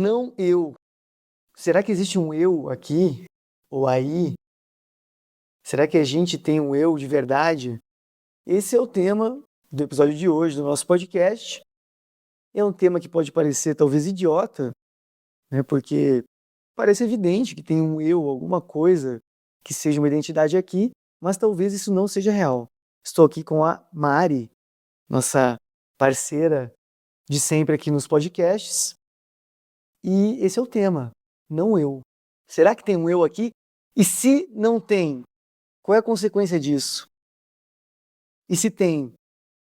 Não eu. Será que existe um eu aqui ou aí? Será que a gente tem um eu de verdade? Esse é o tema do episódio de hoje do nosso podcast. É um tema que pode parecer talvez idiota, né? Porque parece evidente que tem um eu, alguma coisa que seja uma identidade aqui, mas talvez isso não seja real. Estou aqui com a Mari, nossa parceira de sempre aqui nos podcasts, e esse é o tema, não eu. Será que tem um eu aqui? E se não tem, qual é a consequência disso? E se tem?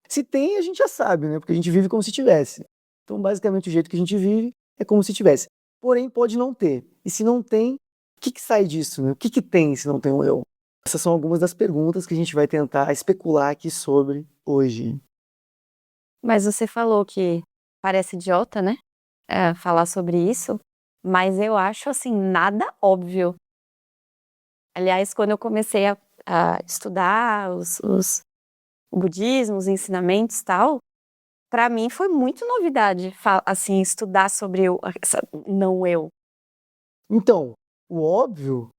Se tem, a gente já sabe, né? Porque a gente vive como se tivesse. Então, basicamente, o jeito que a gente vive é como se tivesse. Porém, pode não ter. E se não tem, o que sai disso, né? O que tem se não tem um eu? Essas são algumas das perguntas que a gente vai tentar especular aqui sobre hoje. Mas você falou que parece idiota, né? Falar sobre isso, mas eu acho assim, nada óbvio. Aliás, quando eu comecei a estudar o budismo, os ensinamentos e tal, para mim foi muito novidade, assim, estudar sobre essa não eu. Então, o óbvio,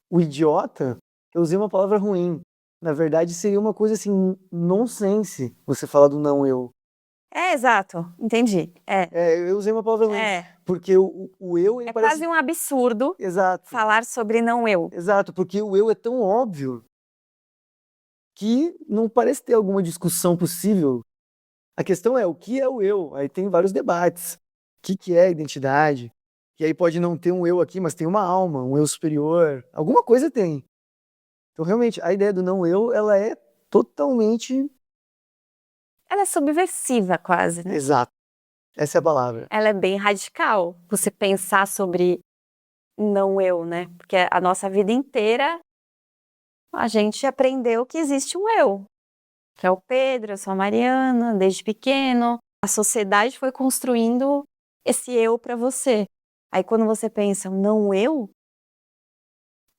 o idiota, eu usei uma palavra ruim. Na verdade, seria uma coisa assim, nonsense, você falar do não eu. Exato, entendi. Eu usei uma palavra ruim. Porque o eu, ele parece... quase um absurdo Exato. falar sobre não eu. Exato, porque o eu é tão óbvio que não parece ter alguma discussão possível. A questão é, o que é o eu? Aí tem vários debates. O que é a identidade? E aí pode não ter um eu aqui, mas tem uma alma, um eu superior. Alguma coisa tem. Então, realmente, a ideia do não eu, ela é totalmente... Ela é subversiva quase, né? Exato. Essa é a palavra. Ela é bem radical, você pensar sobre não eu, né? Porque a nossa vida inteira a gente aprendeu que existe um eu, que é o Pedro, eu sou a Mariana, desde pequeno. A sociedade foi construindo esse eu para você. Aí quando você pensa, não eu,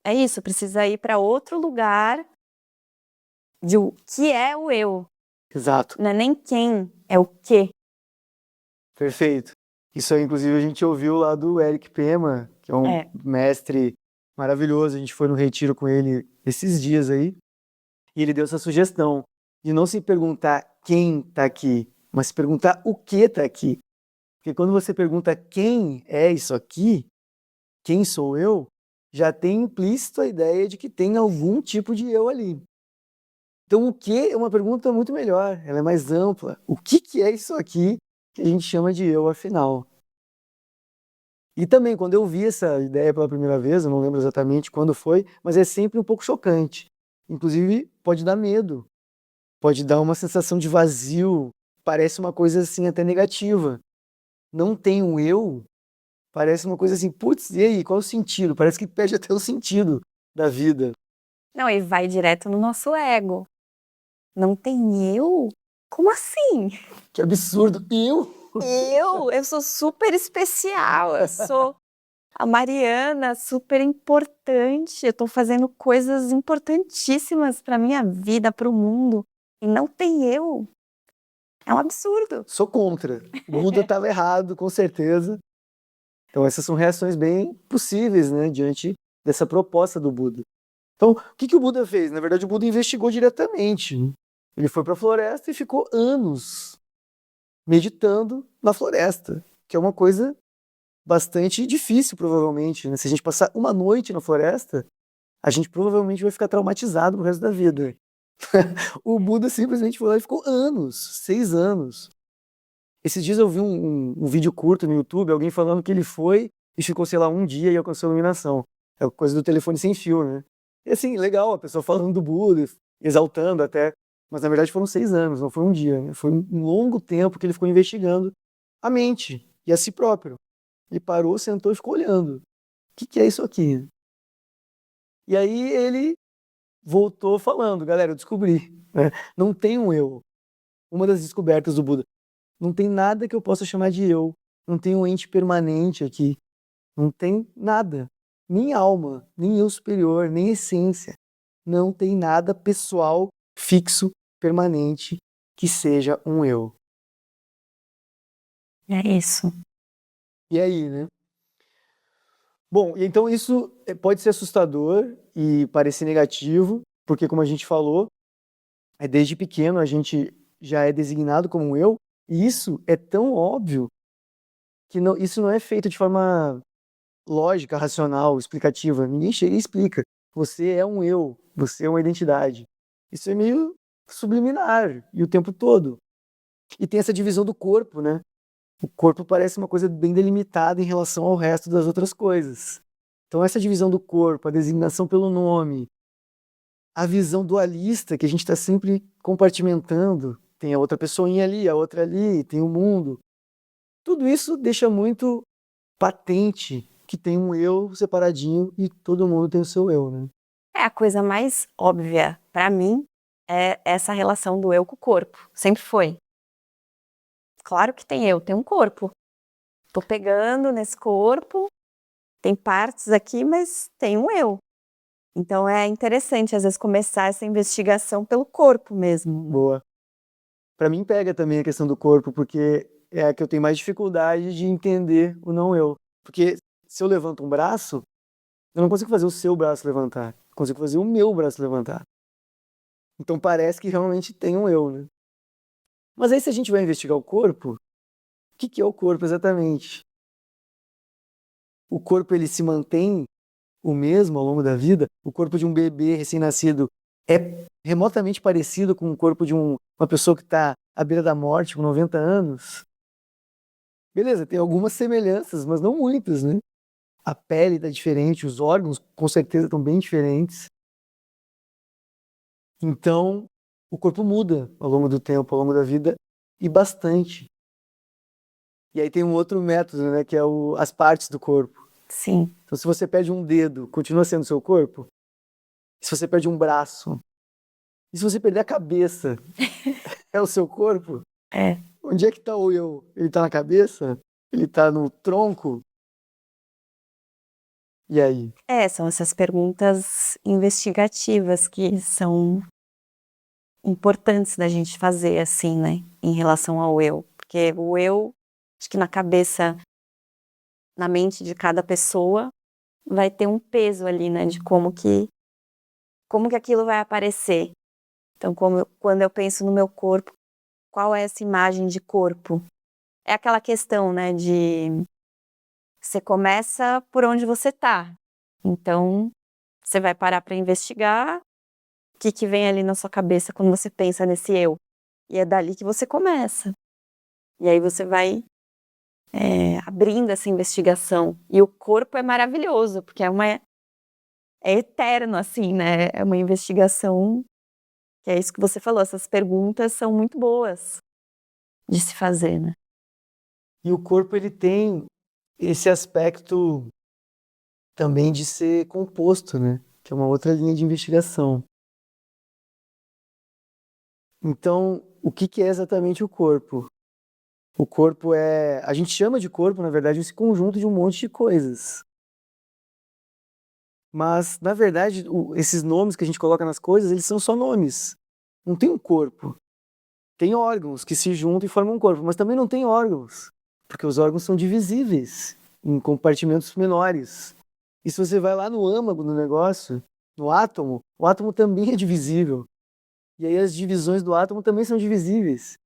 é isso, precisa ir para outro lugar de o que é o eu. Exato. Não é nem quem, é o que. Perfeito. Isso aí, inclusive, a gente ouviu lá do Eric Pema, que é um mestre maravilhoso. A gente foi no retiro com ele esses dias aí. E ele deu essa sugestão de não se perguntar quem está aqui, mas se perguntar o que está aqui. Porque quando você pergunta quem é isso aqui, quem sou eu, já tem implícito a ideia de que tem algum tipo de eu ali. Então o que é uma pergunta muito melhor, ela é mais ampla. O que é isso aqui que a gente chama de eu, afinal? E também, quando eu vi essa ideia pela primeira vez, eu não lembro exatamente quando foi, mas é sempre um pouco chocante. Inclusive, pode dar medo. Pode dar uma sensação de vazio, parece uma coisa assim até negativa. Não tem um eu, parece uma coisa assim, putz, e aí, qual é o sentido? Parece que perde até o sentido da vida. Não, e vai direto no nosso ego. Não tem eu? Como assim? Que absurdo. Eu sou super especial, eu sou a Mariana, super importante, eu tô fazendo coisas importantíssimas pra minha vida, pro mundo, e não tem eu. É um absurdo. Sou contra. O Buda estava errado, com certeza. Então essas são reações bem possíveis, né, diante dessa proposta do Buda. Então, o que o Buda fez? Na verdade, o Buda investigou diretamente. Ele foi para a floresta e ficou anos meditando na floresta, que é uma coisa bastante difícil, provavelmente, né? Se a gente passar uma noite na floresta, a gente provavelmente vai ficar traumatizado pro resto da vida. O Buda simplesmente foi lá e ficou anos, 6 anos. Esses dias eu vi um vídeo curto no YouTube, alguém falando que ele foi e ficou, sei lá, um dia e alcançou a iluminação. É coisa do telefone sem fio, né? E assim, legal, a pessoa falando do Buda, exaltando até. Mas na verdade foram 6 anos, não foi um dia, né? Foi um longo tempo que ele ficou investigando a mente e a si próprio. Ele parou, sentou e ficou olhando. O que é isso aqui? E aí ele voltou falando, galera, eu descobri, né? Não tem um eu. Uma das descobertas do Buda. Não tem nada que eu possa chamar de eu. Não tem um ente permanente aqui. Não tem nada. Nem alma, nem eu superior, nem essência. Não tem nada pessoal, fixo, permanente, que seja um eu. É isso. E aí, né? Bom, e então isso pode ser assustador e parecer negativo, porque como a gente falou, desde pequeno a gente já é designado como eu, e isso é tão óbvio que isso não é feito de forma lógica, racional, explicativa. Ninguém chega e explica. Você é um eu, você é uma identidade. Isso é meio subliminar e o tempo todo. E tem essa divisão do corpo, né? O corpo parece uma coisa bem delimitada em relação ao resto das outras coisas. Então essa divisão do corpo, a designação pelo nome, a visão dualista que a gente está sempre compartimentando, tem a outra pessoinha ali, a outra ali, tem o mundo. Tudo isso deixa muito patente que tem um eu separadinho e todo mundo tem o seu eu, né? A coisa mais óbvia para mim é essa relação do eu com o corpo. Sempre foi. Claro que tem um corpo. Tô pegando nesse corpo, tem partes aqui, mas tem um eu. Então é interessante, às vezes, começar essa investigação pelo corpo mesmo. Boa. Para mim pega também a questão do corpo, porque é a que eu tenho mais dificuldade de entender o não eu. Porque se eu levanto um braço, eu não consigo fazer o seu braço levantar. Eu consigo fazer o meu braço levantar. Então parece que realmente tem um eu, né? Mas aí se a gente vai investigar o corpo, o que é o corpo exatamente? O corpo ele se mantém o mesmo ao longo da vida? O corpo de um bebê recém-nascido é remotamente parecido com o corpo de uma pessoa que está à beira da morte, com 90 anos? Beleza, tem algumas semelhanças, mas não muitas, né? A pele está diferente, os órgãos com certeza estão bem diferentes. Então, o corpo muda ao longo do tempo, ao longo da vida, e bastante. E aí tem um outro método, né, que é as partes do corpo. Sim. Então, se você perde um dedo, continua sendo seu corpo? Se você perde um braço? E se você perder a cabeça? É o seu corpo? É. Onde é que está o eu? Ele está na cabeça? Ele está no tronco? E aí? São essas perguntas investigativas que são importantes da gente fazer, assim, né, em relação ao eu. Porque o eu, acho que na cabeça, na mente de cada pessoa, vai ter um peso ali, né, de como que aquilo vai aparecer. Então, quando eu penso no meu corpo, qual é essa imagem de corpo? É aquela questão, né, de você começa por onde você tá. Então, você vai parar para investigar o que vem ali na sua cabeça quando você pensa nesse eu. E é dali que você começa. E aí você vai abrindo essa investigação. E o corpo é maravilhoso, porque é eterno, assim, né? É uma investigação que é isso que você falou. Essas perguntas são muito boas de se fazer, né? E o corpo ele tem esse aspecto também de ser composto, né? Que é uma outra linha de investigação. Então, o que é exatamente o corpo? O corpo a gente chama de corpo, na verdade, esse conjunto de um monte de coisas. Mas, na verdade, esses nomes que a gente coloca nas coisas, eles são só nomes. Não tem um corpo. Tem órgãos que se juntam e formam um corpo, mas também não tem órgãos, porque os órgãos são divisíveis em compartimentos menores. E se você vai lá no âmago do negócio, no átomo, o átomo também é divisível. E aí as divisões do átomo também são divisíveis.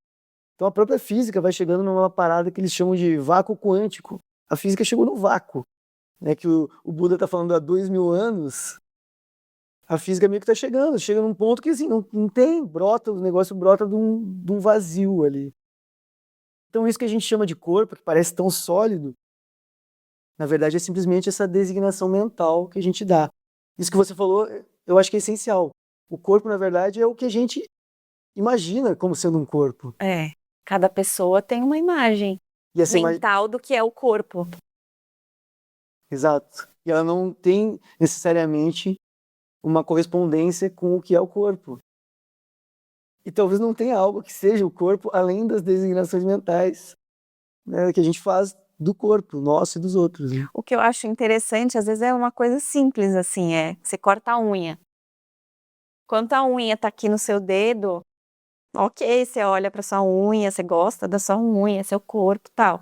Então a própria física vai chegando numa parada que eles chamam de vácuo quântico. A física chegou no vácuo, né? Que o Buda está falando há 2000 anos. A física meio que está chegando, chega num ponto que assim, não tem, brota, o negócio brota de um vazio ali. Então isso que a gente chama de corpo, que parece tão sólido, na verdade é simplesmente essa designação mental que a gente dá. Isso que você falou, eu acho que é essencial. O corpo, na verdade, é o que a gente imagina como sendo um corpo. Cada pessoa tem uma imagem E essa mental do que é o corpo. Exato. E ela não tem necessariamente uma correspondência com o que é o corpo. E talvez não tenha algo que seja o corpo além das designações mentais, né, que a gente faz do corpo, nosso e dos outros. Né? O que eu acho interessante, às vezes, é uma coisa simples, assim, você corta a unha. Quando a unha tá aqui no seu dedo, ok, você olha pra sua unha, você gosta da sua unha, seu corpo e tal.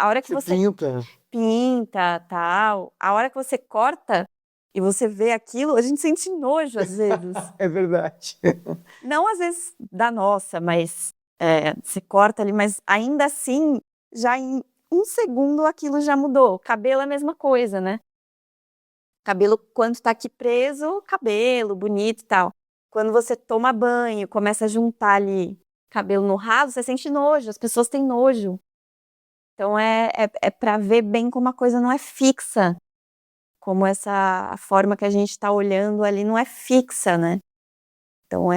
A hora que Você você pinta. pinta, tal, a hora que você corta e você vê aquilo, a gente sente nojo às vezes. É verdade. Não às vezes da nossa, mas você corta ali, mas ainda assim, já em 1 segundo aquilo já mudou. Cabelo é a mesma coisa, né? Cabelo, quando tá aqui preso, cabelo bonito e tal. Quando você toma banho, começa a juntar ali cabelo no raso, você sente nojo, as pessoas têm nojo. Então é para ver bem como a coisa não é fixa, como a forma que a gente tá olhando ali não é fixa, né? Então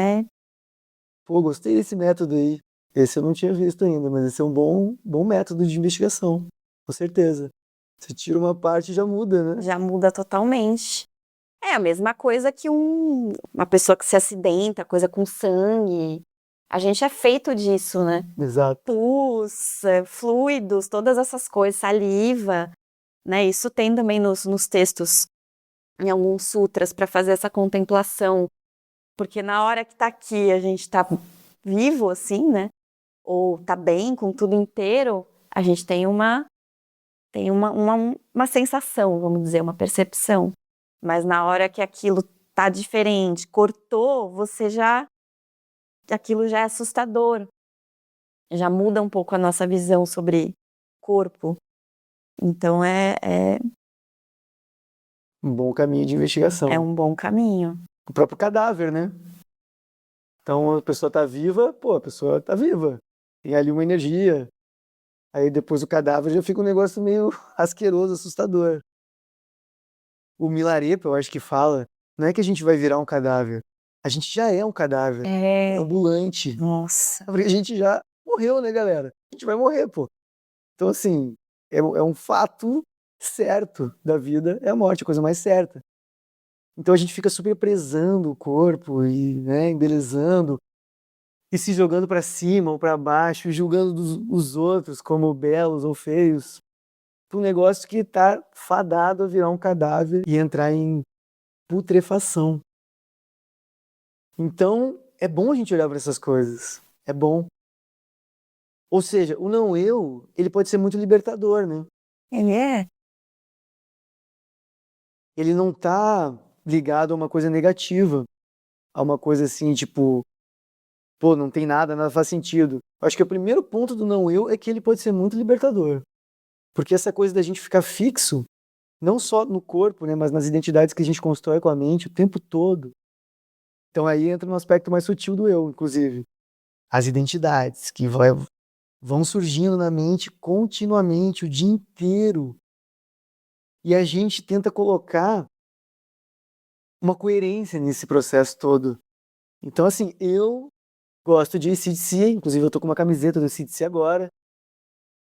Pô, gostei desse método aí. Esse eu não tinha visto ainda, mas esse é um bom método de investigação. Com certeza. Você tira uma parte e já muda, né? já muda totalmente. É a mesma coisa que uma pessoa que se acidenta, coisa com sangue. A gente é feito disso, né? Exato. Pus, fluidos, todas essas coisas, saliva, né? Isso tem também nos textos, em alguns sutras, para fazer essa contemplação. Porque na hora que tá aqui, a gente tá vivo, assim, né? Ou tá bem com tudo inteiro, a gente tem uma sensação, vamos dizer, uma percepção. Mas na hora que aquilo tá diferente, cortou, aquilo já é assustador. Já muda um pouco a nossa visão sobre corpo. Então Um bom caminho de investigação. é um bom caminho. O próprio cadáver, né? Então a pessoa tá viva, pô, a pessoa tá viva. Tem ali uma energia. Aí depois o cadáver já fica um negócio meio asqueroso, assustador. O Milarepa, eu acho que fala, não é que a gente vai virar um cadáver. A gente já é um cadáver ambulante. Nossa. Porque a gente já morreu, né, galera? A gente vai morrer, pô. Então, assim, é um fato certo da vida, é a morte, a coisa mais certa. Então a gente fica super prezando o corpo e, né, embelezando e se jogando pra cima ou pra baixo, julgando os outros como belos ou feios, pra um negócio que tá fadado a virar um cadáver e entrar em putrefação. Então, é bom a gente olhar para essas coisas. É bom. Ou seja, o não eu, ele pode ser muito libertador, né? Ele é? Ele não tá ligado a uma coisa negativa, a uma coisa assim, tipo, pô, não tem nada, nada faz sentido. Eu acho que o primeiro ponto do não eu é que ele pode ser muito libertador. Porque essa coisa da gente ficar fixo, não só no corpo, né, mas nas identidades que a gente constrói com a mente o tempo todo. Então aí entra no aspecto mais sutil do eu, inclusive. As identidades que vão surgindo na mente continuamente, o dia inteiro. E a gente tenta colocar uma coerência nesse processo todo. Então, assim, eu gosto de AC/DC, inclusive eu tô com uma camiseta do AC/DC agora,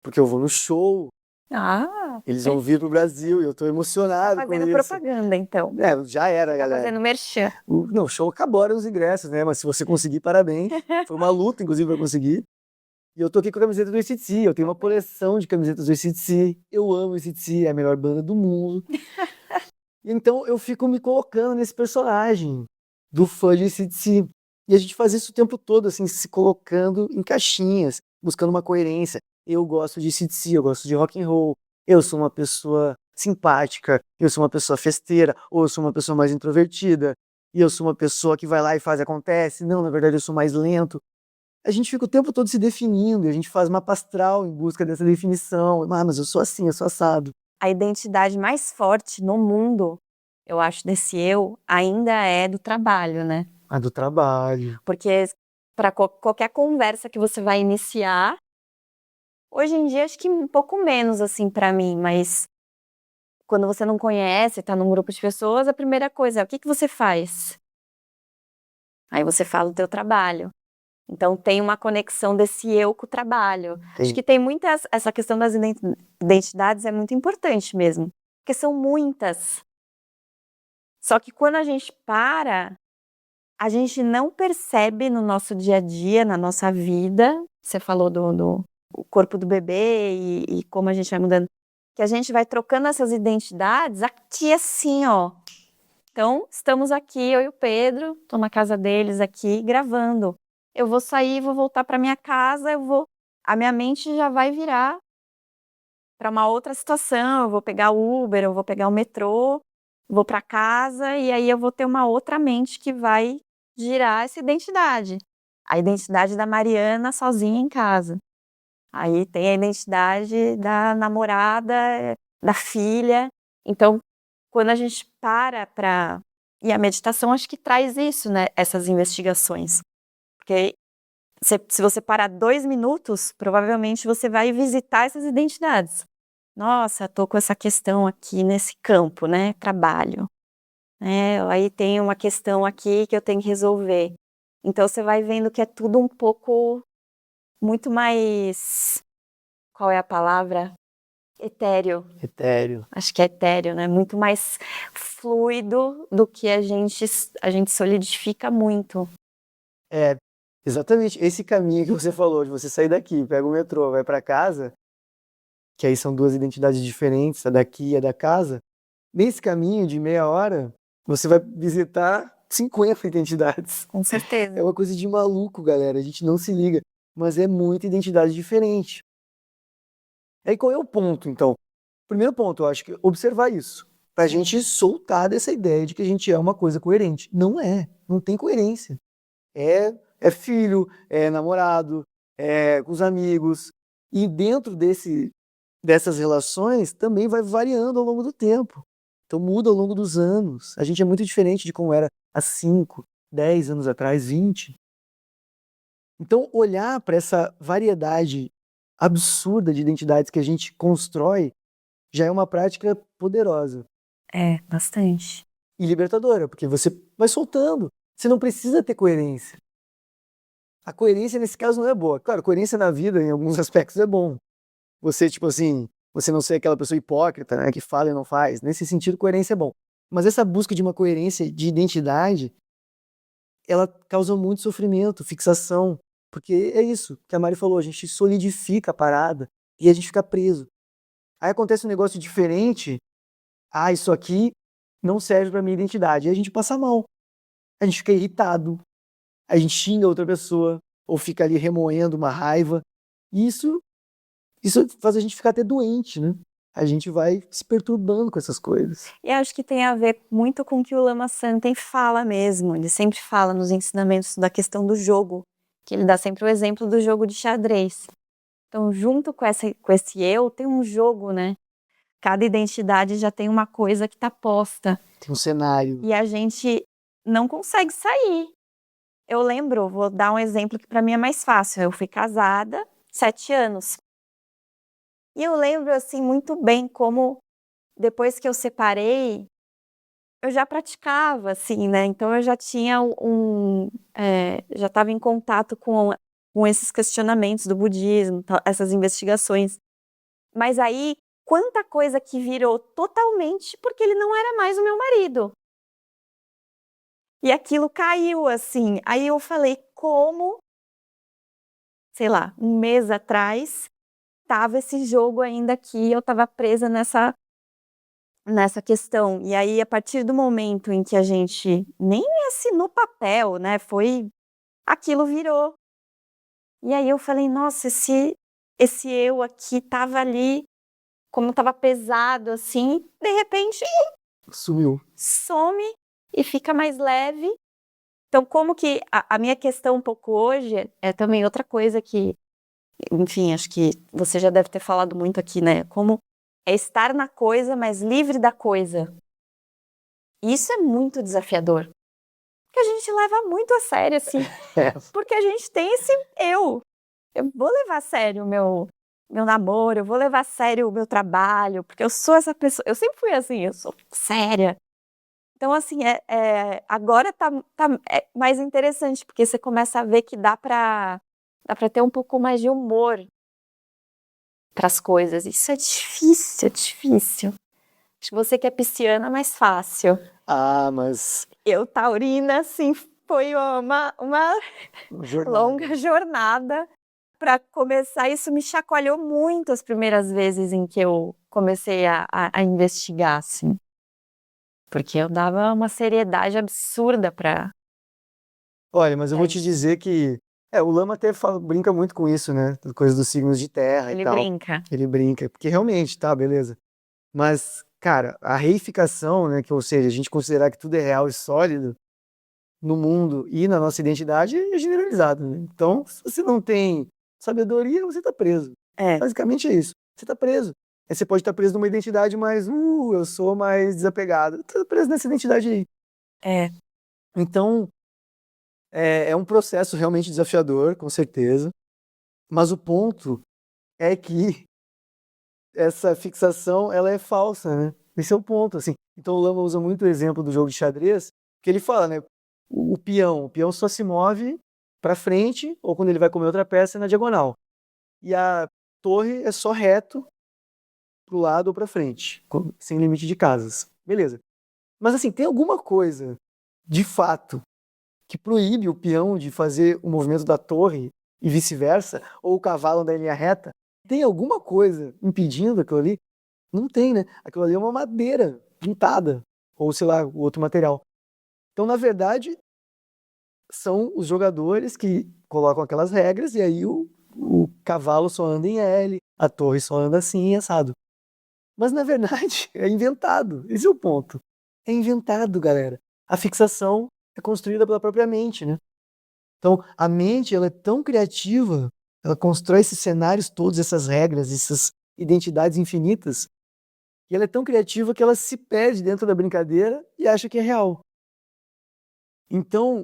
porque eu vou no show, Ah, eles vão vir pro Brasil e eu tô emocionado com fazendo isso. propaganda, então. Já era, Tá galera. fazendo merchan. Não, o show acabaram os ingressos, né? Mas se você conseguir, parabéns. Foi uma luta, inclusive, pra conseguir. E eu tô aqui com a camiseta do AC/DC, eu tenho uma coleção de camisetas do AC/DC, eu amo o AC/DC, é a melhor banda do mundo. Então eu fico me colocando nesse personagem do fã de AC/DC. E a gente faz isso o tempo todo, assim, se colocando em caixinhas, buscando uma coerência. Eu gosto de AC/DC, eu gosto de rock and roll, eu sou uma pessoa simpática, eu sou uma pessoa festeira, ou eu sou uma pessoa mais introvertida, e eu sou uma pessoa que vai lá e faz acontece. Não, na verdade eu sou mais lento. A gente fica o tempo todo se definindo, e a gente faz mapa astral em busca dessa definição. Ah, mas eu sou assim, eu sou assado. A identidade mais forte no mundo, eu acho, desse eu, ainda é do trabalho, né? A do trabalho. Porque para qualquer conversa que você vai iniciar, hoje em dia acho que um pouco menos assim para mim, mas quando você não conhece, tá num grupo de pessoas, a primeira coisa é o que você faz? Aí você fala o teu trabalho. Então tem uma conexão desse eu com o trabalho. Acho que tem muitas, essa questão das identidades é muito importante mesmo, porque são muitas. Só que quando a gente para, a gente não percebe no nosso dia a dia, na nossa vida, você falou do o corpo do bebê e como a gente vai mudando, que a gente vai trocando essas identidades aqui assim, ó. Então, estamos aqui, eu e o Pedro, tô na casa deles aqui, gravando. Eu vou sair, vou voltar para minha casa, a minha mente já vai virar para uma outra situação, eu vou pegar o Uber, eu vou pegar o metrô, vou para casa e aí eu vou ter uma outra mente que vai girar essa identidade. A identidade da Mariana sozinha em casa. Aí tem a identidade da namorada, da filha. Então, quando a gente para... E a meditação acho que traz isso, né? Essas investigações. Porque se você parar 2 minutos, provavelmente você vai visitar essas identidades. Nossa, tô com essa questão aqui nesse campo, né? Trabalho. Aí tem uma questão aqui que eu tenho que resolver. Então você vai vendo que é tudo um pouco muito mais, qual é a palavra? Etéreo. Etéreo. Acho que é etéreo, né? Muito mais fluido do que a gente solidifica muito. É, exatamente. Esse caminho que você falou, de você sair daqui, pega o metrô, vai para casa, que aí são 2 identidades diferentes, a daqui e a da casa. Nesse caminho de meia hora, você vai visitar 50 identidades. Com certeza. É uma coisa de maluco, galera. A gente não se liga, mas é muita identidade diferente. Aí qual é o ponto, então? Primeiro ponto, eu acho que observar isso. Pra gente soltar dessa ideia de que a gente é uma coisa coerente. Não é. Não tem coerência. É filho, é namorado, é com os amigos. E dentro dessas relações também vai variando ao longo do tempo. Então muda ao longo dos anos. A gente é muito diferente de como era há 5, 10 anos atrás, 20. Então olhar para essa variedade absurda de identidades que a gente constrói já é uma prática poderosa É, bastante. e libertadora, porque você vai soltando. Você não precisa ter coerência. A coerência nesse caso não é boa. Claro, coerência na vida, em alguns aspectos, é bom. Você, tipo assim, você não ser aquela pessoa hipócrita, né, que fala e não faz. Nesse sentido, coerência é bom. Mas essa busca de uma coerência de identidade, ela causa muito sofrimento, fixação. Porque é isso que a Mari falou, a gente solidifica a parada e a gente fica preso. Aí acontece um negócio diferente, isso aqui não serve para minha identidade. E a gente passa mal. A gente fica irritado, a gente xinga outra pessoa, ou fica ali remoendo uma raiva. E isso faz a gente ficar até doente, né? A gente vai se perturbando com essas coisas. E acho que tem a ver muito com o que o Lama Santen fala mesmo. Ele sempre fala nos ensinamentos da questão do jogo, que ele dá sempre o exemplo do jogo de xadrez. Então, junto com esse eu, tem um jogo, né? Cada identidade já tem uma coisa que está posta. Tem um cenário. E a gente não consegue sair. Eu lembro, vou dar um exemplo que para mim é mais fácil. Eu fui casada 7 anos. E eu lembro, assim, muito bem como depois que eu separei, eu já praticava, assim, né? Então eu já tinha já estava em contato com esses questionamentos do budismo, essas investigações. Mas aí, quanta coisa que virou totalmente porque ele não era mais o meu marido. E aquilo caiu, assim. Aí eu falei, como, sei lá, 1 mês atrás, tava esse jogo ainda aqui, eu tava presa nessa questão. E aí, a partir do momento em que a gente nem assinou papel, né, aquilo virou. E aí eu falei, nossa, esse eu aqui tava ali, como tava pesado, assim, de repente Sumiu. some e fica mais leve. Então, como que a minha questão um pouco hoje é também outra coisa que, enfim, acho que você já deve ter falado muito aqui, né? Como é estar na coisa, mas livre da coisa. Isso é muito desafiador. Porque a gente leva muito a sério, assim. Porque a gente tem esse eu. Eu vou levar a sério o meu namoro, eu vou levar a sério o meu trabalho, porque eu sou essa pessoa. Eu sempre fui assim, eu sou séria. Então, assim, agora tá mais interessante, porque você começa a ver que dá pra ter um pouco mais de humor pras coisas. Isso é difícil, é difícil. Acho que você que é pisciana é mais fácil. Mas... Eu, taurina, assim, foi uma longa jornada para começar. Isso me chacoalhou muito as primeiras vezes em que eu comecei a investigar, assim. Porque eu dava uma seriedade absurda para... Olha, mas eu vou te dizer que O Lama até brinca muito com isso, né? Coisa dos signos de terra e Ele tal. brinca. Ele brinca, porque realmente, tá, beleza. Mas, cara, a reificação, né? Ou seja, a gente considerar que tudo é real e sólido no mundo e na nossa identidade é generalizado, né? Então, se você não tem sabedoria, você tá preso. É. Basicamente é isso. Você tá preso. Aí você pode estar preso numa identidade mais, eu sou mais desapegado. Tá preso nessa identidade aí. É. Então, é um processo realmente desafiador, com certeza. Mas o ponto é que essa fixação, ela é falsa, né? Esse é o ponto, assim. Então o Lama usa muito o exemplo do jogo de xadrez, que ele fala, né? O peão só se move para frente, ou quando ele vai comer outra peça, é na diagonal. E a torre é só reto pro lado ou para frente, sem limite de casas. Beleza. Mas assim, tem alguma coisa, de fato, que proíbe o peão de fazer o movimento da torre e vice-versa, ou o cavalo andar em linha reta? Tem alguma coisa impedindo aquilo ali? Não tem, né? Aquilo ali é uma madeira pintada, ou sei lá, o outro material. Então, na verdade, são os jogadores que colocam aquelas regras e aí o cavalo só anda em L, a torre só anda assim, assado. Mas, na verdade, é inventado. Esse é o ponto. É inventado, galera. A fixação é construída pela própria mente, né? Então, a mente, ela é tão criativa, ela constrói esses cenários todos, essas regras, essas identidades infinitas, e ela é tão criativa que ela se perde dentro da brincadeira e acha que é real. Então,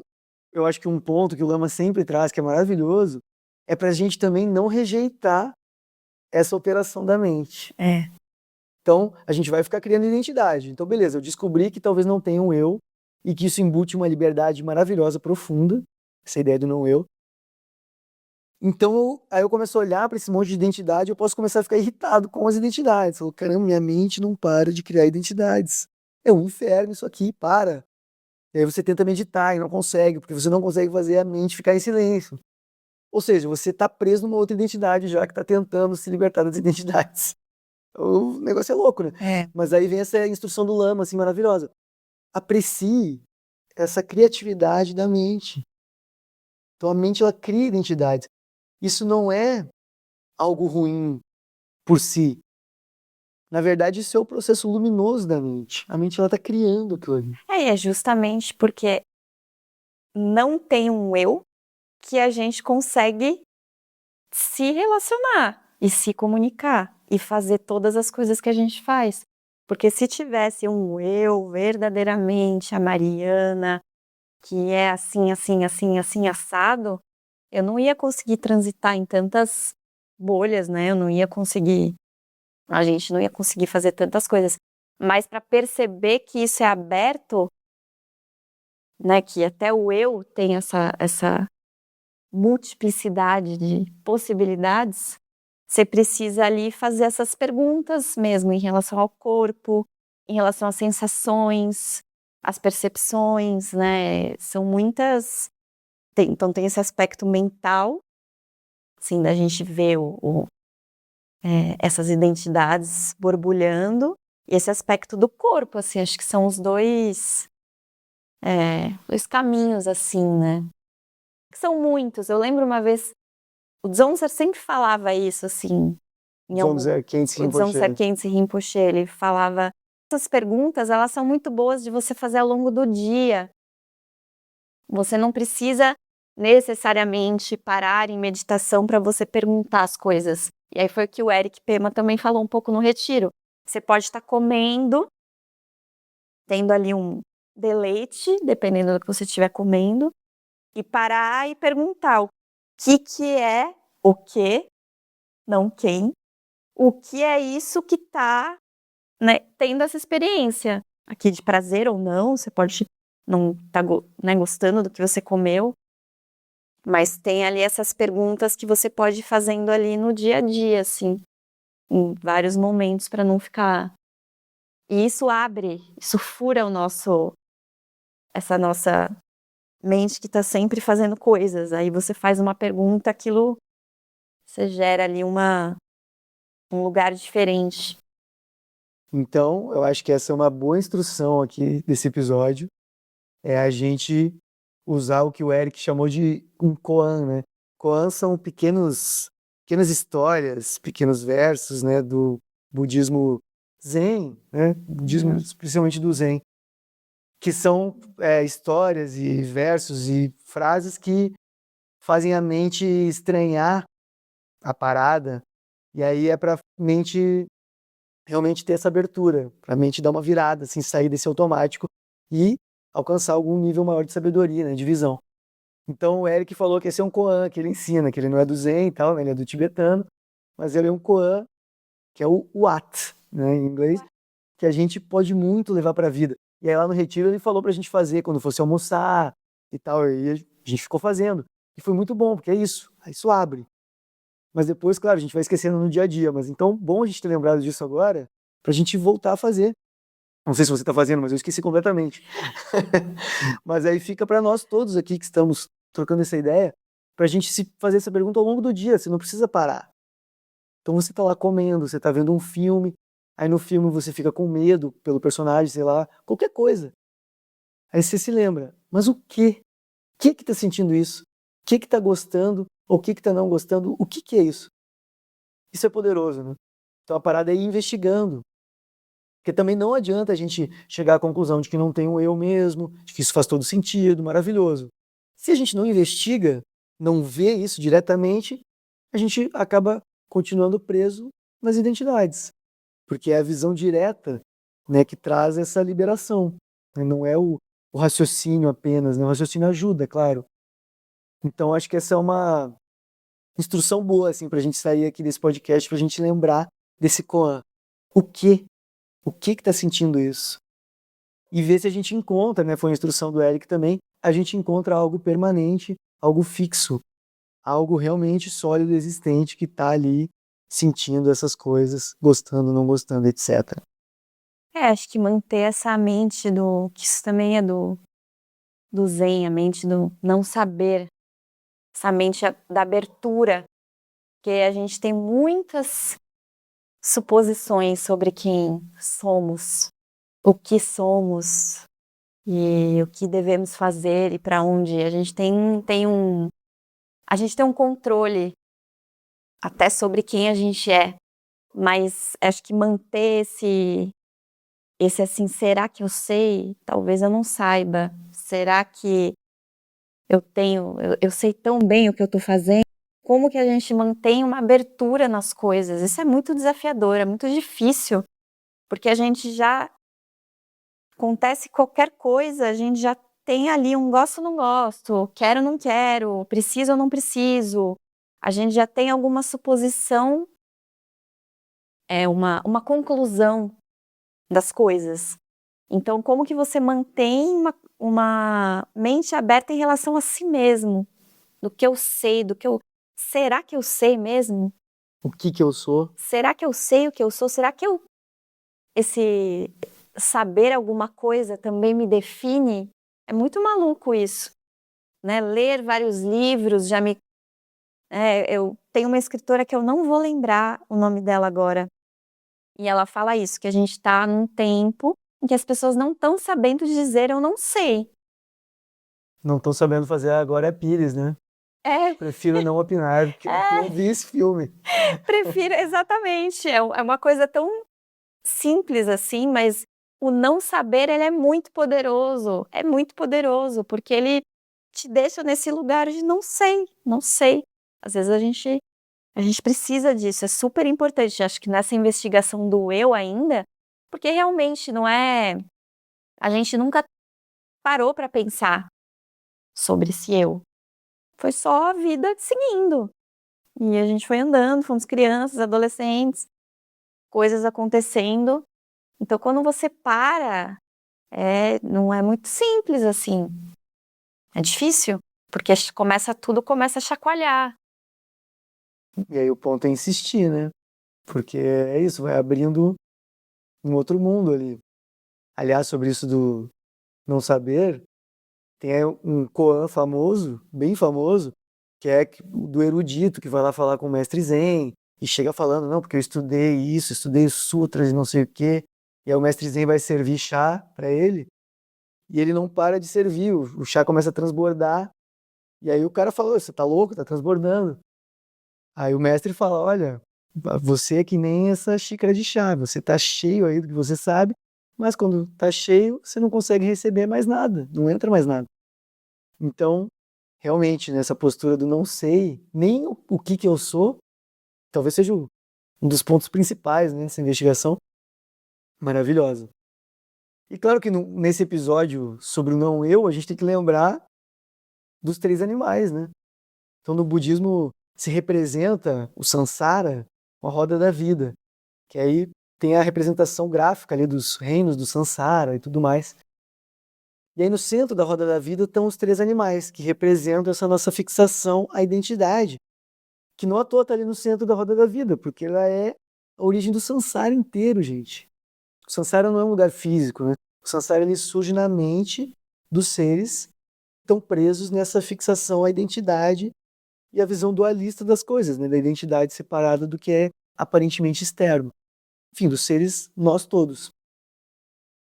eu acho que um ponto que o Lama sempre traz, que é maravilhoso, é para a gente também não rejeitar essa operação da mente. É. Então, a gente vai ficar criando identidade. Então, beleza, eu descobri que talvez não tenha um eu e que isso embute uma liberdade maravilhosa, profunda, essa ideia do não eu. Então, aí eu começo a olhar para esse monte de identidade e eu posso começar a ficar irritado com as identidades. Eu falo, caramba, minha mente não para de criar identidades. É um inferno isso aqui, para. E aí você tenta meditar e não consegue, porque você não consegue fazer a mente ficar em silêncio. Ou seja, você está preso numa outra identidade já que está tentando se libertar das identidades. O negócio é louco, né? É. Mas aí vem essa instrução do Lama, assim, maravilhosa. Aprecie essa criatividade da mente. Então a mente, ela cria identidades. Isso não é algo ruim por si. Na verdade, isso é o processo luminoso da mente. A mente, ela está criando aquilo ali. É justamente porque não tem um eu que a gente consegue se relacionar e se comunicar e fazer todas as coisas que a gente faz. Porque se tivesse um eu verdadeiramente, a Mariana, que é assim, assim, assim, assim, assado, eu não ia conseguir transitar em tantas bolhas, né? A gente não ia conseguir fazer tantas coisas. Mas para perceber que isso é aberto, né? Que até o eu tem essa multiplicidade de possibilidades, você precisa ali fazer essas perguntas mesmo em relação ao corpo, em relação às sensações, às percepções, né? São muitas. Então tem esse aspecto mental, assim, da gente ver essas identidades borbulhando, e esse aspecto do corpo, assim, acho que são os dois caminhos, assim, né? Que são muitos. Eu lembro uma vez, o Dzongzar sempre falava isso, assim, Dzongzar Khyentse o Dzongzar Rinpoche. Khyentse Rinpoche, ele falava, essas perguntas, elas são muito boas de você fazer ao longo do dia. Você não precisa necessariamente parar em meditação para você perguntar as coisas. E aí foi o que o Eric Pema também falou um pouco no retiro. Você pode estar comendo, tendo ali um deleite, dependendo do que você estiver comendo, e parar e perguntar o que é o que, não quem, o que é isso que está, né, tendo essa experiência aqui de prazer ou não. Você pode não estar gostando do que você comeu, mas tem ali essas perguntas que você pode ir fazendo ali no dia a dia, assim, em vários momentos, para não ficar. E isso fura essa nossa mente que está sempre fazendo coisas. Aí você faz uma pergunta, aquilo, você gera ali um lugar diferente. Então, eu acho que essa é uma boa instrução aqui desse episódio. É a gente usar o que o Eric chamou de um koan, né? koans são pequenas histórias, pequenos versos, né, do budismo Zen, né, budismo especialmente do Zen, que são histórias e versos e frases que fazem a mente estranhar a parada, e aí é para a mente realmente ter essa abertura, para a mente dar uma virada, assim, sair desse automático e alcançar algum nível maior de sabedoria, né, de visão. Então o Eric falou que esse é um koan que ele ensina, que ele não é do Zen e tal, né, ele é do tibetano, mas ele é um koan que é o Wat, né, em inglês, que a gente pode muito levar para a vida. E aí lá no retiro ele falou para a gente fazer quando fosse almoçar e tal, e a gente ficou fazendo. E foi muito bom, porque é isso, isso abre. Mas depois, claro, a gente vai esquecendo no dia a dia, mas então bom a gente ter lembrado disso agora, pra gente voltar a fazer. Não sei se você tá fazendo, mas eu esqueci completamente. Mas aí fica para nós todos aqui que estamos trocando essa ideia, pra gente se fazer essa pergunta ao longo do dia, você não precisa parar. Então você tá lá comendo, você tá vendo um filme, aí no filme você fica com medo pelo personagem, sei lá, qualquer coisa. Aí você se lembra, mas o quê? O que que tá sentindo isso? O que que tá gostando? Ou o que que tá não gostando? O que que é isso? Isso é poderoso, né? Então a parada é ir investigando. Porque também não adianta a gente chegar à conclusão de que não tem um eu mesmo, de que isso faz todo sentido, maravilhoso. Se a gente não investiga, não vê isso diretamente, a gente acaba continuando preso nas identidades. Porque é a visão direta, né, que traz essa liberação, né? Não é o raciocínio apenas, né? O raciocínio ajuda, é claro. Então acho que essa é uma instrução boa assim, para a gente sair aqui desse podcast, para a gente lembrar desse koan. O que? O que está sentindo isso? E ver se a gente encontra, né? Foi a instrução do Eric também, a gente encontra algo permanente, algo fixo, algo realmente sólido, existente, que está ali sentindo essas coisas, gostando, não gostando, etc. Acho que manter essa mente que isso também é do Zen, a mente do não saber, essa mente da abertura, porque a gente tem muitas suposições sobre quem somos, o que somos e o que devemos fazer e para onde. A gente a gente tem um controle até sobre quem a gente é, mas acho que manter esse assim, será que eu sei? Talvez eu não saiba. Será que eu sei tão bem o que eu tô fazendo? Como que a gente mantém uma abertura nas coisas? Isso é muito desafiador, é muito difícil, porque a gente já acontece qualquer coisa, a gente já tem ali um gosto ou não gosto, quero ou não quero, preciso ou não preciso. A gente já tem alguma suposição, uma conclusão das coisas. Então, como que você mantém uma mente aberta em relação a si mesmo? Do que eu sei, será que eu sei mesmo? O que eu sou? Será que eu sei o que eu sou? Será que esse saber alguma coisa também me define? É muito maluco isso, né? Ler vários livros eu tenho uma escritora que eu não vou lembrar o nome dela agora, e ela fala isso, que a gente está num tempo em que as pessoas não estão sabendo dizer eu não sei. Não estão sabendo fazer agora é Pires, né? É, Prefiro não opinar, porque eu não vi esse filme. prefiro, exatamente. É uma coisa tão simples assim, mas o não saber, ele é muito poderoso, porque ele te deixa nesse lugar de não sei, não sei. Às vezes a gente precisa disso, é super importante. Acho que nessa investigação do eu ainda, porque realmente não é, a gente nunca parou para pensar sobre esse eu. Foi só a vida seguindo. E a gente foi andando, fomos crianças, adolescentes, coisas acontecendo. Então, quando você para, não é muito simples assim. É difícil, porque tudo começa a chacoalhar. E aí o ponto é insistir, né? Porque é isso, vai abrindo um outro mundo ali. Aliás, sobre isso do não saber, tem um koan famoso, bem famoso, que é do erudito, que vai lá falar com o mestre Zen, e chega falando, não, porque eu estudei isso, estudei os sutras e não sei o quê, e aí o mestre Zen vai servir chá para ele, e ele não para de servir, o chá começa a transbordar, E aí o cara falou, você tá louco, tá transbordando. Aí o mestre fala, olha, você é que nem essa xícara de chá, você tá cheio aí do que você sabe, mas quando tá cheio, você não consegue receber mais nada, não entra mais nada. Então, realmente, nessa postura do não sei nem o que eu sou, talvez seja um dos pontos principais, né, nessa investigação maravilhosa. E claro que nesse episódio sobre o não eu, a gente tem que lembrar dos 3 animais, né? Então, no budismo se representa o samsara com a roda da vida, que aí tem a representação gráfica ali dos reinos do samsara e tudo mais. E aí no centro da roda da vida estão os 3 animais, que representam essa nossa fixação à identidade, que não à toa está ali no centro da roda da vida, porque ela é a origem do samsara inteiro, gente. O samsara não é um lugar físico, né? O samsara ele surge na mente dos seres que estão presos nessa fixação à identidade e a visão dualista das coisas, né? Da identidade separada do que é aparentemente externo. Enfim, dos seres, nós todos.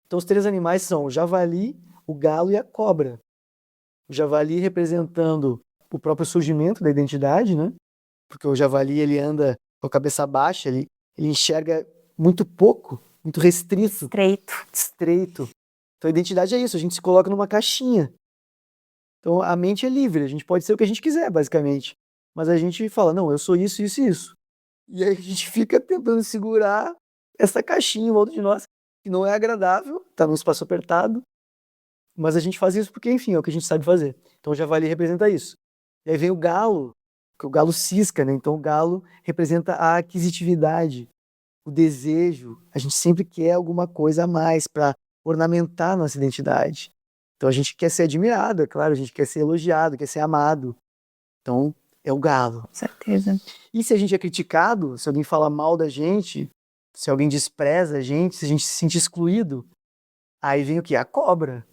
Então os 3 animais são o javali, o galo e a cobra. O javali representando o próprio surgimento da identidade, né? Porque o javali ele anda com a cabeça baixa, ele enxerga muito pouco, muito restrito, estreito. Então a identidade é isso, a gente se coloca numa caixinha. Então a mente é livre, a gente pode ser o que a gente quiser, basicamente. Mas a gente fala, não, eu sou isso, isso e isso. E aí a gente fica tentando segurar essa caixinha em volta de nós, que não é agradável, tá num espaço apertado, mas a gente faz isso porque, enfim, é o que a gente sabe fazer. Então o javali representa isso. E aí vem o galo, que o galo cisca, né? Então o galo representa a aquisitividade, o desejo. A gente sempre quer alguma coisa a mais para ornamentar a nossa identidade. Então a gente quer ser admirado, é claro, a gente quer ser elogiado, quer ser amado. Então é o galo. Com certeza. E se a gente é criticado, se alguém fala mal da gente, se alguém despreza a gente, se a gente se sente excluído, aí vem o quê? A cobra.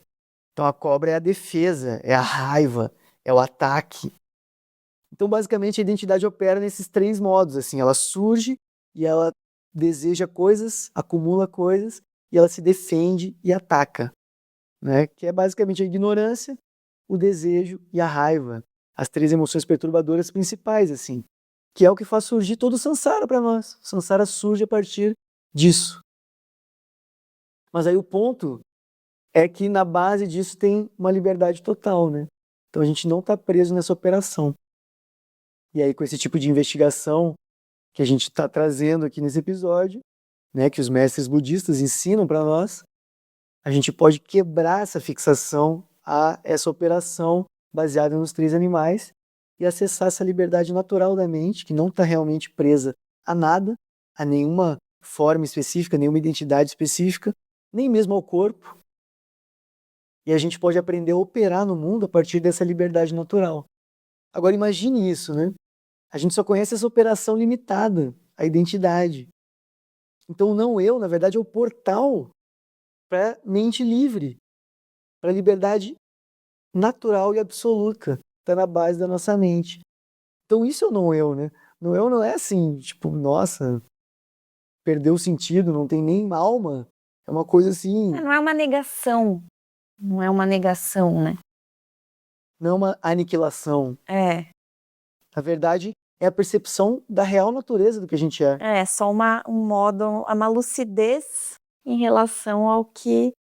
Então a cobra é a defesa, é a raiva, é o ataque. Então basicamente a identidade opera nesses 3 modos, assim, ela surge e ela deseja coisas, acumula coisas e ela se defende e ataca, né? Que é basicamente a ignorância, o desejo e a raiva, as 3 emoções perturbadoras principais, assim, que é o que faz surgir todo o samsara para nós. O samsara surge a partir disso. Mas aí o ponto é que na base disso tem uma liberdade total, né? Então a gente não está preso nessa operação. E aí com esse tipo de investigação que a gente está trazendo aqui nesse episódio, né, que os mestres budistas ensinam para nós, a gente pode quebrar essa fixação a essa operação baseada nos 3 animais e acessar essa liberdade natural da mente, que não está realmente presa a nada, a nenhuma forma específica, nenhuma identidade específica, nem mesmo ao corpo. E a gente pode aprender a operar no mundo a partir dessa liberdade natural. Agora imagine isso, né? A gente só conhece essa operação limitada, a identidade. Então o não eu, na verdade, é o portal para mente livre, para a liberdade natural e absoluta, está na base da nossa mente. Então isso é o não eu, né? Não eu não é assim, tipo, nossa, perdeu o sentido, não tem nem alma. É uma coisa assim, Não é uma negação. Não é uma negação, né? não é uma aniquilação. É. Na verdade, é a percepção da real natureza do que a gente é. É só um modo, uma lucidez em relação ao que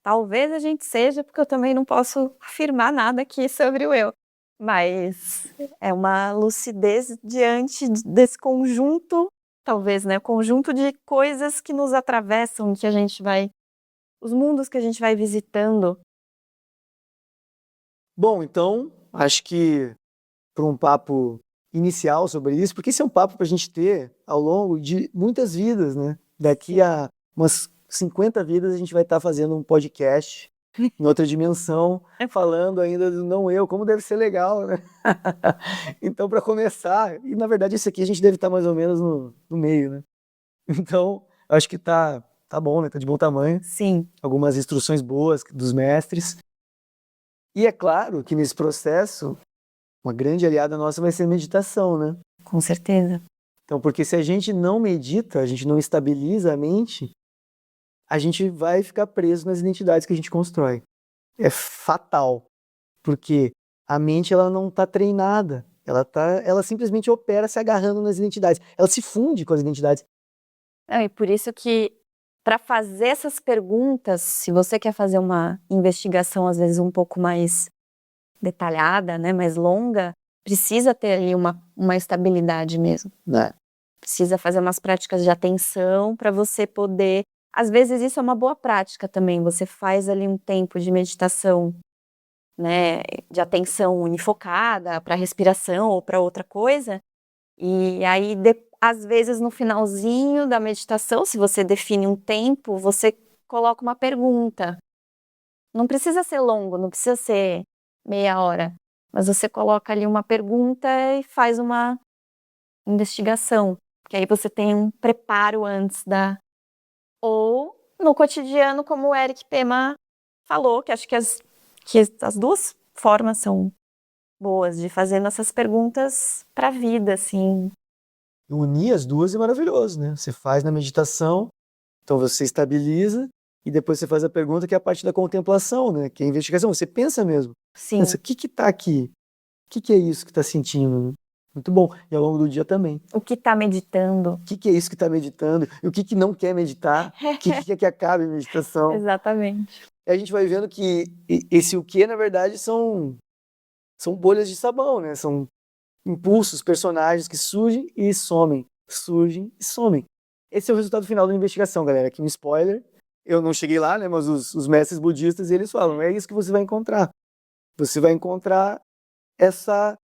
talvez a gente seja, porque eu também não posso afirmar nada aqui sobre o eu. Mas é uma lucidez diante desse conjunto, talvez, né? Conjunto de coisas que nos atravessam, que a gente vai. Os mundos que a gente vai visitando. Bom, então, acho que para um papo inicial sobre isso, porque esse é um papo para a gente ter ao longo de muitas vidas, né? Daqui a umas 50 vidas a gente vai estar fazendo um podcast em outra dimensão, falando ainda do não eu, como deve ser legal, né? Então, para começar, e na verdade esse aqui a gente deve estar mais ou menos no meio, né? Então, acho que tá bom, né? Tá de bom tamanho. Sim. Algumas instruções boas dos mestres. E é claro que nesse processo, uma grande aliada nossa vai ser a meditação, né? Com certeza. Então, porque se a gente não medita, a gente não estabiliza a mente, a gente vai ficar preso nas identidades que a gente constrói. É fatal, porque a mente ela não está treinada. Ela simplesmente opera se agarrando nas identidades. Ela se funde com as identidades. E por isso que, para fazer essas perguntas, se você quer fazer uma investigação, às vezes, um pouco mais detalhada, né, mais longa, precisa ter ali uma estabilidade mesmo. Né? Precisa fazer umas práticas de atenção para você poder... Às vezes isso é uma boa prática também, você faz ali um tempo de meditação, né, de atenção unifocada para respiração ou para outra coisa, e aí às vezes no finalzinho da meditação, se você define um tempo, você coloca uma pergunta. Não precisa ser longo, não precisa ser meia hora, mas você coloca ali uma pergunta e faz uma investigação, que aí você tem um preparo antes da... Ou no cotidiano, como o Eric Pema falou, que acho que as duas formas são boas de fazer nossas perguntas para a vida, assim. Unir as duas é maravilhoso, né? Você faz na meditação, então você estabiliza, e depois você faz a pergunta que é a parte da contemplação, né? Que é a investigação, você pensa mesmo. Sim. Pensa, o que tá aqui? O que é isso que tá sentindo? Muito bom. E ao longo do dia também. O que tá meditando? O que é isso que tá meditando? E o que não quer meditar? O que quer que acabe a meditação? Exatamente. E a gente vai vendo que esse o que, na verdade, são bolhas de sabão, né? São impulsos, personagens que surgem e somem. Surgem e somem. Esse é o resultado final da investigação, galera. Aqui um spoiler. Eu não cheguei lá, né? Mas os mestres budistas, eles falam, é isso que você vai encontrar. Você vai encontrar essa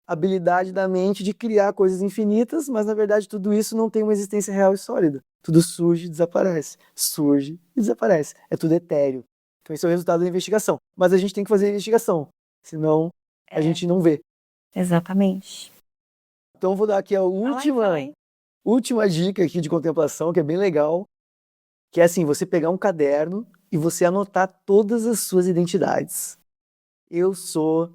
habilidade da mente de criar coisas infinitas, mas na verdade tudo isso não tem uma existência real e sólida. Tudo surge e desaparece. Surge e desaparece. É tudo etéreo. Então esse é o resultado da investigação. Mas a gente tem que fazer a investigação, senão a gente não vê. Exatamente. Então eu vou dar aqui a última dica aqui de contemplação, que é bem legal, que é assim, você pegar um caderno e você anotar todas as suas identidades. Eu sou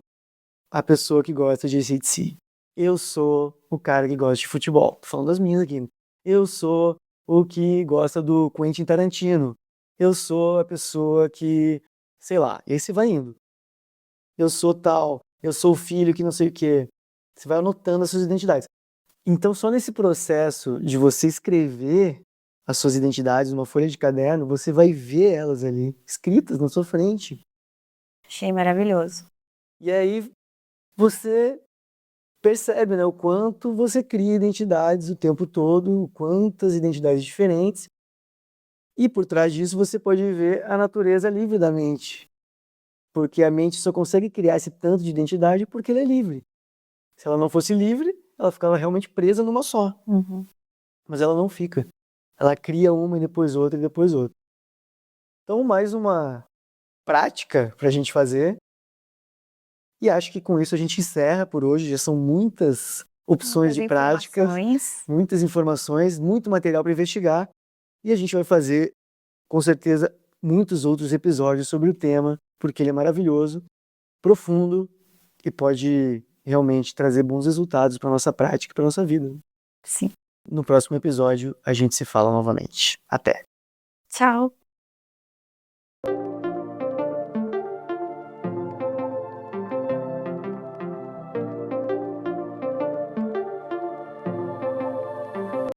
a pessoa que gosta de AC/DC. Eu sou o cara que gosta de futebol. Tô falando das minhas aqui. Eu sou o que gosta do Quentin Tarantino. Eu sou a pessoa que, sei lá, e aí você vai indo. Eu sou tal, eu sou o filho que não sei o quê. Você vai anotando as suas identidades. Então, só nesse processo de você escrever as suas identidades numa folha de caderno, você vai ver elas ali, escritas na sua frente. Achei maravilhoso. E aí você percebe, né, o quanto você cria identidades o tempo todo, quantas identidades diferentes. E por trás disso você pode ver a natureza livre da mente. Porque a mente só consegue criar esse tanto de identidade porque ela é livre. Se ela não fosse livre, ela ficava realmente presa numa só. Uhum. Mas ela não fica. Ela cria uma e depois outra e depois outra. Então, mais uma prática para a gente fazer. E acho que com isso a gente encerra por hoje. Já são muitas opções de práticas, muitas informações, muito material para investigar. E a gente vai fazer, com certeza, muitos outros episódios sobre o tema, porque ele é maravilhoso, profundo e pode realmente trazer bons resultados para nossa prática e para nossa vida. Sim. No próximo episódio, a gente se fala novamente. Até! Tchau!